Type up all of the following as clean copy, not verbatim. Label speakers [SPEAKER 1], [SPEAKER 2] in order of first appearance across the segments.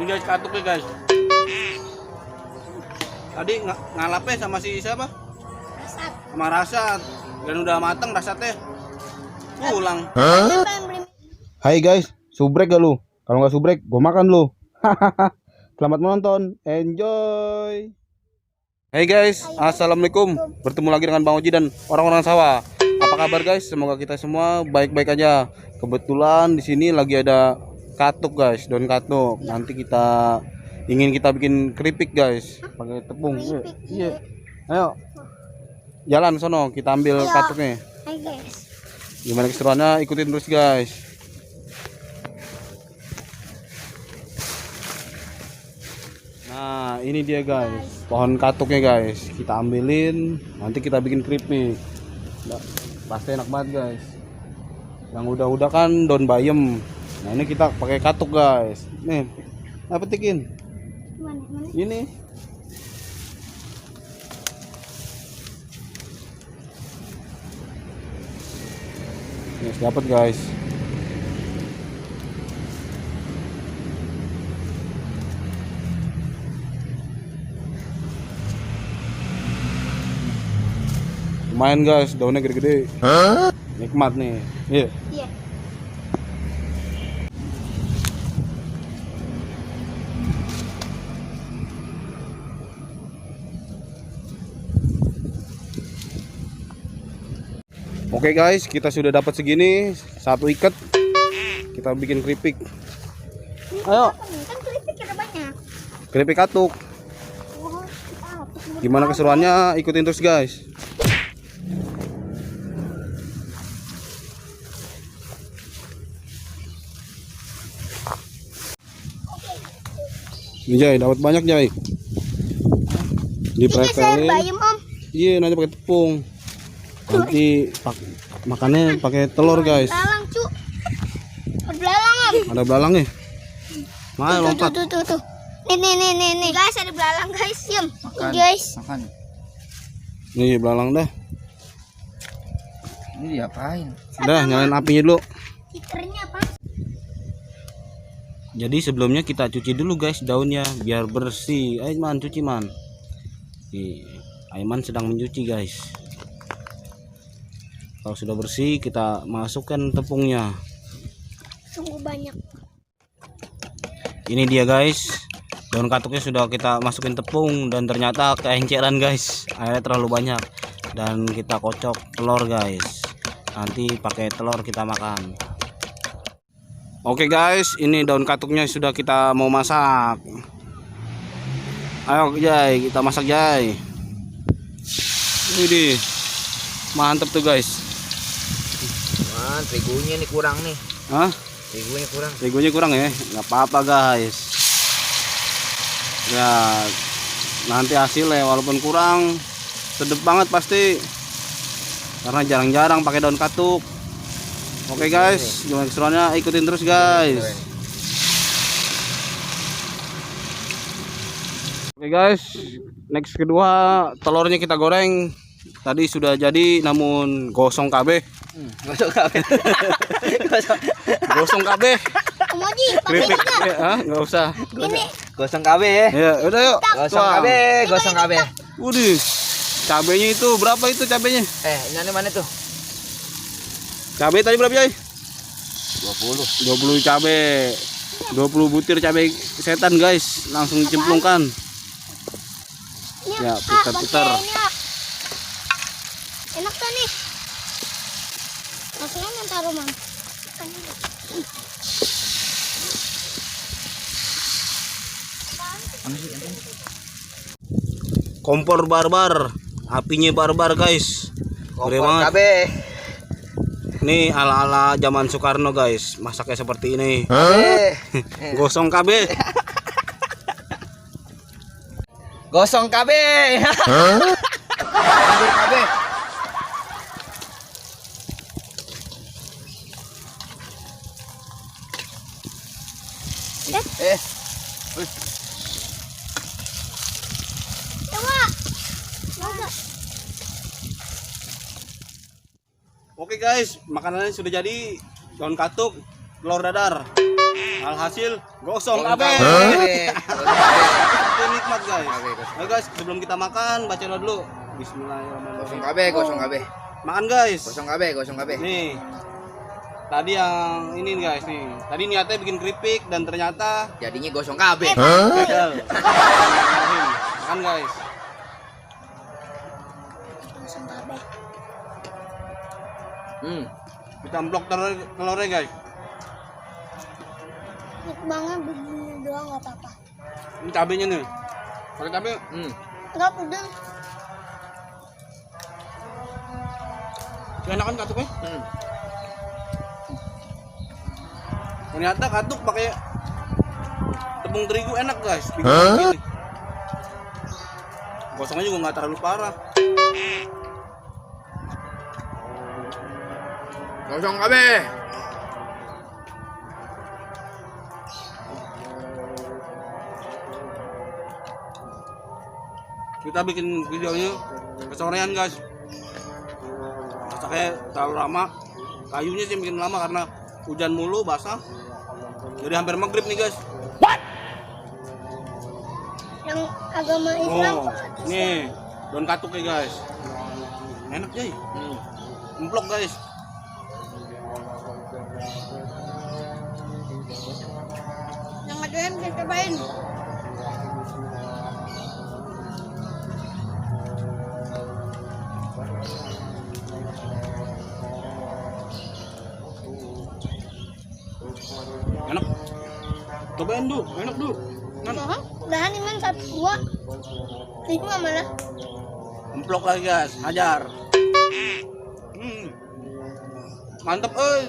[SPEAKER 1] Ini guys katuknya guys. Tadi ngalapnya sama si siapa?
[SPEAKER 2] Rasat.
[SPEAKER 1] Sama Rasat. Dan udah mateng Rasatnya. Pulang.
[SPEAKER 3] Hai guys, subrek gak lu? Kalau nggak subrek, gue makan lu. Selamat menonton, enjoy. Hai guys, assalamualaikum. Bertemu lagi dengan Bang Oji dan orang-orang sawah. Apa kabar guys? Semoga kita semua baik-baik aja. Kebetulan di sini lagi ada katuk guys, daun katuk. Nanti kita bikin keripik guys, pakai tepung. Iya. Ayo. Jalan sono, kita ambil katuknya.
[SPEAKER 2] Hai guys.
[SPEAKER 3] Gimana keseruannya? Ikutin terus guys. Nah ini dia guys, pohon katuknya guys. Kita ambilin, nanti kita bikin keripik. Pasti enak banget guys. Yang udah kan daun bayam. Nah ini kita pakai katuk guys. Nih, petikin.
[SPEAKER 2] Mana?
[SPEAKER 3] Ini. Nih dapat guys. Lumayan guys, daunnya gede-gede. Nikmat nih. Iya.
[SPEAKER 2] Iya.
[SPEAKER 3] Oke guys, kita sudah dapat segini, satu ikat. Kita bikin keripik. Ayo.
[SPEAKER 2] Kan keripik ada banyak.
[SPEAKER 3] Keripik katuk.
[SPEAKER 2] Oh,
[SPEAKER 3] Gimana keseruannya? Ikutin terus guys. Ini Jai, dapat banyak Jai. Dipretelin.
[SPEAKER 2] bayam om.
[SPEAKER 3] Iya, nanti pakai tepung. Nanti makannya pakai telur guys.
[SPEAKER 2] Belalang cu. Ada belalang om.
[SPEAKER 3] Ada belalangnya. Mana lompat?
[SPEAKER 2] Tuh. Nih. Guys ada belalang guys. Yum. Guys.
[SPEAKER 4] Makan.
[SPEAKER 3] Nih belalang dah.
[SPEAKER 4] Ini diapain?
[SPEAKER 3] Udah nyalain apinya dulu.
[SPEAKER 2] Ikernya apa?
[SPEAKER 3] Jadi sebelumnya kita cuci dulu guys daunnya biar bersih. Aiman cuci man. Nih, Aiman sedang mencuci guys. Kalau sudah bersih kita masukkan tepungnya.
[SPEAKER 2] Sungguh banyak.
[SPEAKER 3] Ini dia guys. Daun katuknya sudah kita masukin tepung dan ternyata keenceran guys. Airnya terlalu banyak dan kita kocok telur guys. Nanti pakai telur kita makan. Oke guys, ini daun katuknya sudah kita mau masak. Ayo Jai, kita masak Jai. Ini mantep tuh guys.
[SPEAKER 4] Wah, terigunya nih kurang nih.
[SPEAKER 3] Hah?
[SPEAKER 4] Terigunya kurang.
[SPEAKER 3] Terigunya kurang ya? Nggak apa-apa guys. Ya, nanti hasilnya walaupun kurang, sedap banget pasti. Karena jarang-jarang pakai daun katuk. Oke guys, gimana keseruannya? Ikutin terus guys. Oke guys, next kedua telurnya kita goreng. Tadi sudah jadi namun gosong KB.
[SPEAKER 4] Gosong KB.
[SPEAKER 3] Gosong KB.
[SPEAKER 2] Emoji.
[SPEAKER 3] Keripik. Ya, nggak usah.
[SPEAKER 2] Ini.
[SPEAKER 4] Gosong KB ya.
[SPEAKER 3] Ya, udah yuk.
[SPEAKER 4] Gosong KB, gosong KB.
[SPEAKER 3] Udih. Cabenya itu berapa itu cabenya?
[SPEAKER 4] Ini mana tuh?
[SPEAKER 3] Cabai tadi berapa, Jay?
[SPEAKER 4] 20.
[SPEAKER 3] 20 cabai. 20 butir cabai setan, guys. Langsung cemplungkan. Ya, putar-putar.
[SPEAKER 2] Enak tuh nih. Maksudnya yang taruh mang.
[SPEAKER 3] Kompor barbar. Apinya barbar, guys. Gede banget.
[SPEAKER 4] KB.
[SPEAKER 3] Nih ala-ala zaman Soekarno guys, masaknya seperti ini. Gosong KB.
[SPEAKER 4] Gosong KB. Hancur KB.
[SPEAKER 2] Coba.
[SPEAKER 3] Oke guys, makanannya sudah jadi. Daun katuk, telur dadar.
[SPEAKER 1] Alhasil gosong
[SPEAKER 4] Gosong
[SPEAKER 1] kabeh.
[SPEAKER 4] kabeh.
[SPEAKER 1] Itu nikmat guys.
[SPEAKER 4] Kabeh, gosong.
[SPEAKER 1] Ayo guys, sebelum kita makan baca doa dulu. Bismillahirrahmanirrahim.
[SPEAKER 4] Gosong kabeh, gosong kabeh.
[SPEAKER 1] Makan guys.
[SPEAKER 4] Gosong kabeh, gosong kabeh.
[SPEAKER 1] Nih. Tadi yang ini guys nih. Tadi niatnya bikin keripik dan ternyata
[SPEAKER 4] Jadinya gosong kabeh.
[SPEAKER 1] gagal. Makan guys.
[SPEAKER 2] Langsung kabeh.
[SPEAKER 1] Kita amplok telurnya guys.
[SPEAKER 2] Mukbangnya begini doang nggak apa-apa.
[SPEAKER 1] Ini cabenya nih. Pakai cabe.
[SPEAKER 2] Nggak pedas.
[SPEAKER 1] Enakan katuknya. Ternyata katuk pakai tepung terigu enak guys. Bikin gini. Gosongnya juga nggak terlalu parah.
[SPEAKER 4] Gosong kabeh.
[SPEAKER 1] Kita bikin videonya kesorean guys. Masaknya terlalu lama. Kayunya sih bikin lama karena hujan mulu basah. Jadi hampir maghrib nih guys.
[SPEAKER 2] Yang agama Islam.
[SPEAKER 1] Oh, nih daun katuk ya guys. Enak Jay. Emplok guys.
[SPEAKER 2] Yang adonan bisa cobain.
[SPEAKER 1] Enak. Cobain Du, enak Du.
[SPEAKER 2] Udahan iman 1, 2. Itu nggak mana?
[SPEAKER 1] Emplok lagi guys, hajar. Mantep euy.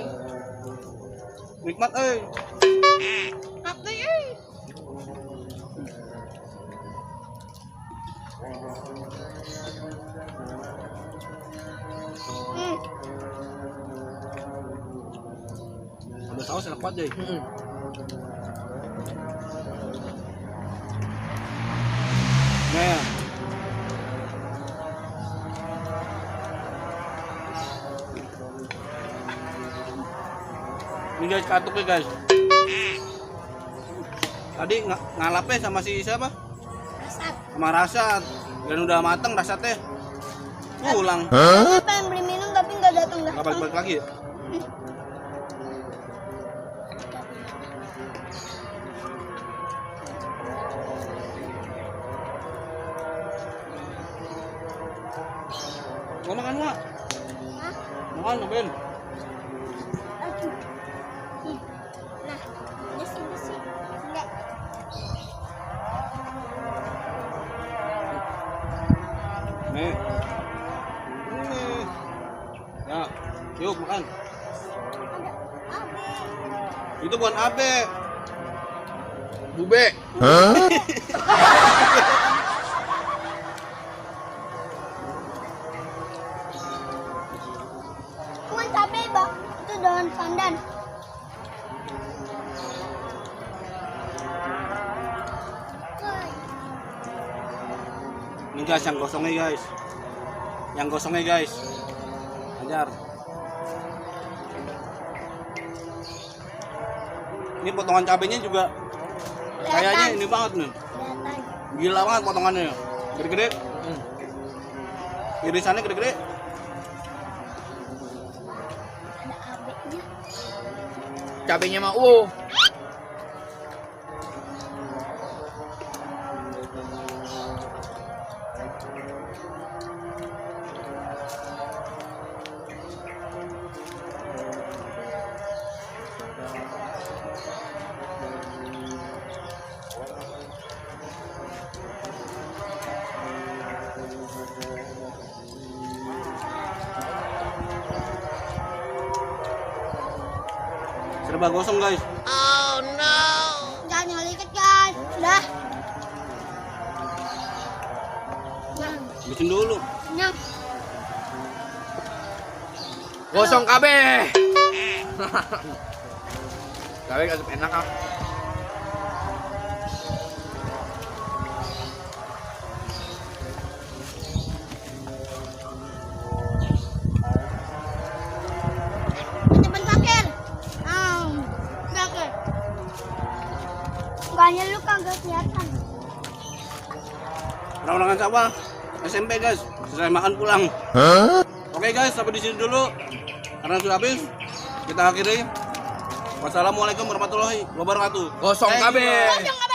[SPEAKER 1] Nikmat euy.
[SPEAKER 2] Apa ya?
[SPEAKER 1] Ada saus enak banget Jay. Nah. Ini guys katuknya guys. Tadi ngalapnya sama si siapa?
[SPEAKER 2] Rasat.
[SPEAKER 1] Sama Rasat. Dan udah mateng Rasatnya. Pulang.
[SPEAKER 2] Saya pengen beli minum tapi nggak datang.
[SPEAKER 1] Nggak balik-balik lagi ya? Mau makan nggak? Makan, Ben.
[SPEAKER 2] Nah, bersih. Enggak.
[SPEAKER 1] Nih. Nah, yuk makan. Itu bukan abe.
[SPEAKER 4] Bube.
[SPEAKER 2] Bukan cabai, Bang. Itu daun pandan.
[SPEAKER 1] Ini guys yang gosongnya guys. Yang gosongnya guys. Hajar. Ini potongan cabenya juga kayaknya ini banget nih.
[SPEAKER 2] Kelihatan.
[SPEAKER 1] Gila banget potongannya. Gede-gede. Irisannya gede-gede.
[SPEAKER 2] Ada abeknya.
[SPEAKER 4] Cabenya mah
[SPEAKER 1] Serba gosong guys.
[SPEAKER 2] Jangan nyelikat, guys. Udah. Nah,
[SPEAKER 1] Bikin dulu.
[SPEAKER 2] kenyang.
[SPEAKER 4] gosong kabeh. Kabeh kasih enak ah.
[SPEAKER 2] Cepat pakai. Pakai. Makanya lu kagak kelihatan.
[SPEAKER 1] Orang-orangan sawah SMP guys, selesai makan pulang. Oke guys, sampai di sini dulu. Karena sudah habis, kita akhiri. Wassalamualaikum warahmatullahi wabarakatuh.
[SPEAKER 4] Kosong
[SPEAKER 1] Thank you,
[SPEAKER 4] KB.
[SPEAKER 1] guys.
[SPEAKER 2] Kosong